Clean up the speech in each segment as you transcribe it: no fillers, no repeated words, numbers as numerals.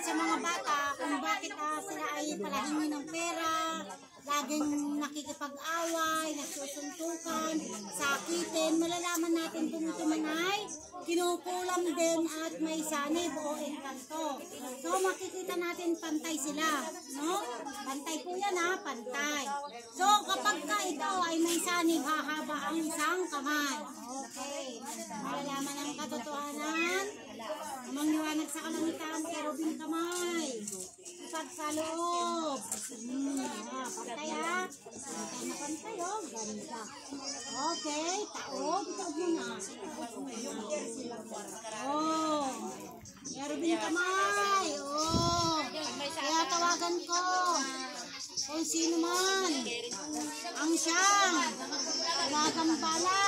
sa mga bata kung bakit sila ay palahingi ng pera, laging nakikipag-away, nagsusuntukan, sakitin. Malalaman natin kung ito man ay kinukulam din at may sanib o engkanto. So makikita natin pantay sila, no? Pantay po yan ha, pantay. So kapag ka ito ay may sanib, hahaba ang isang kamay. Okay. Malalaman ang katotohanan. Amang liwanag sa kalangitan, kerubing kamay. Pagkaloob. Pantay ha. Pantay na pantay oh. Ganda. Okay. Taob. Taob mo na. Oh. Kerubing kamay. Oh. Kaya tawagan ko. Kung sino man. Ang siyang. Tawagang bala.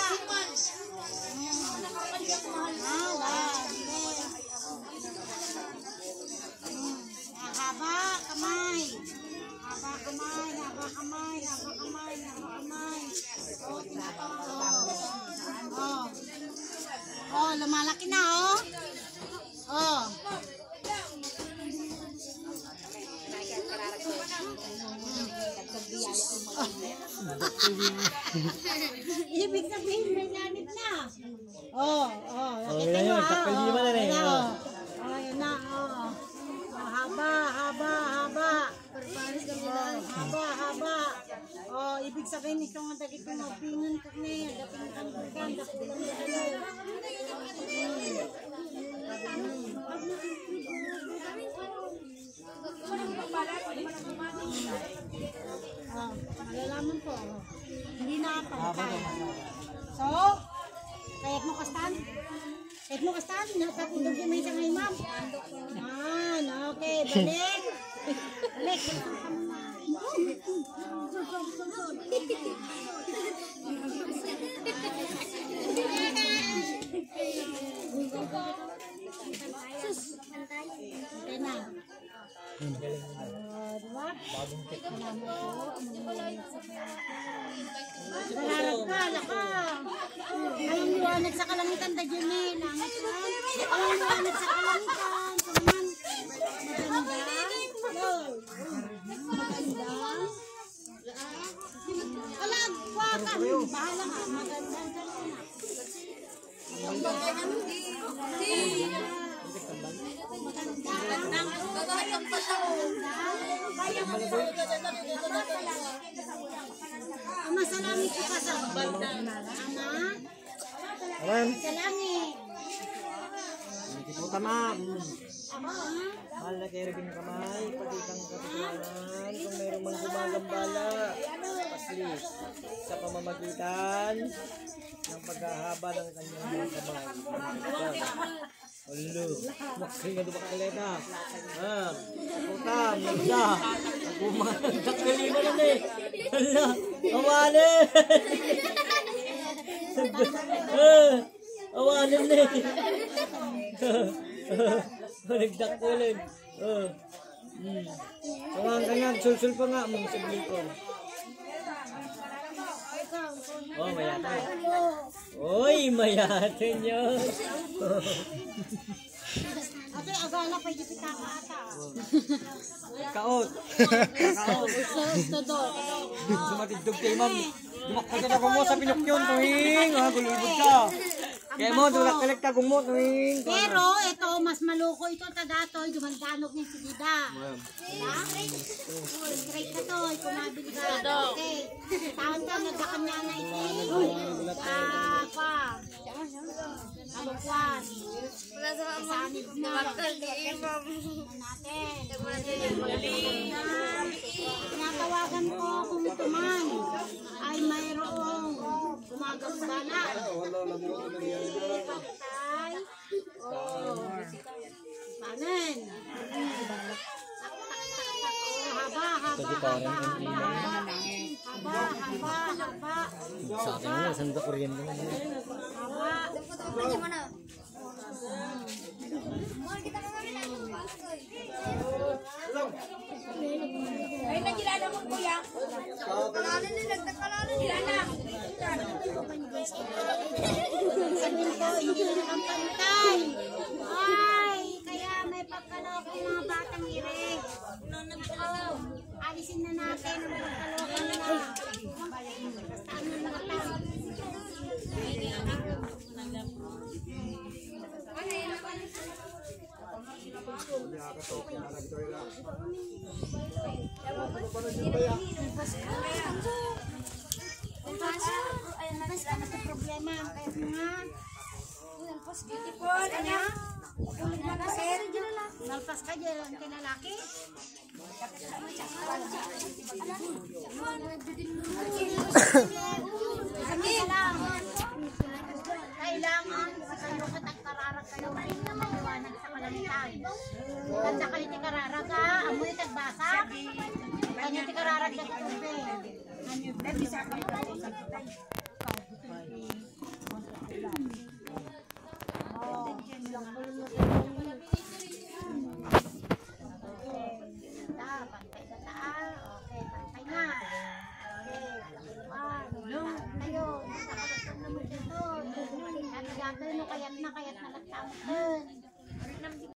Haba kamay. Haba kamay, haba kamay, haba kamay, haba kamay. Oh, tinatawag. Oh. Oh, lumalaki na oh. Oh. Ibig sabihin may lanit na. Oh, oh, nakita nyo ha. Oh, yun na, oh. Haba, haba, haba. Haba, haba. Oh, ibig sabihin itong dagit ng mapingan ko na yan. Dapin kang burgan, dapin kang burgan. Oh, malalaman ko. Hindi na pantay. So, kayat mo kastan? Kayat mo kastan? Nakatulog yung may sangay, ma'am. Okay, balik. Balik. Okay na. Diba? Malarap ka, laka. Ang liwanag sa kalangitan, dadyo ni langit ka. Ang liwanag sa kalangitan. Maganda. Maganda. Alam, wakan. Bahala ka. Maganda. Ama, salamin ko pa sa banda. Ama, salamin. Hindi po tama. Mahal na kerubing kamay, pagkitang katotohanan, kung mayroong mang gumagambala, paslis, sa pamamagitan ng paghahaba ng kanyang mga kamay. Hello, makasing nga doon kaleta. Puta, magda. Kumandak kalima lang eh. Hala, awanin. Awanin eh. Nagdakulin. Sawangan ka nga, sul-sul pa nga mga sablikon. Oh, mayatan. Uy, mayatan nyo. Ate, agala pa yung kita ka ata. Kaot. Kaot. Gusto doon. Sumatidog kay ma'am. Dumakta na kung mo sa pinukyon tuwing. Gulubod ka. Kaya mo, dumak ka kung mo tuwing. Pero ito, mas maluko ito tagatoy. Dumandanog ni Sigida. Diba? Straight ka to. Kumabili ka. Okay. Taon-taon, nagkakanya na ito. Pa. Kalukwan. Kasanib na. Tinatawagan ko kung ito man ay mayroong gumagambala. Patay. Panen. Haba, haba, haba, haba, haba. Sa akin mo, sanda kuryente mo. Haba. Ay, nagilala mo kuya. Kalanin nila, nagkakalanin nila na. Sabihin ko, hindi naman pantay. Ay, kaya may pagkaloko yung mga bata mangirig. Alisin na natin ang pagkalokan na. Basta ano na lang. Problema kahit mga nalpas ka dyan kay lalaki. Kailangan kayo katagkararag kayo rin na maliwanag sa kalamitan. Ganda kayo ti kararag ha, amoy tagbasa. Kanya ti kararag na tubig. Pantay na taa. Okay, pantay na. Okay, ayun. Nakalatag naman dito. At gagawin mo kayat na nagtamot.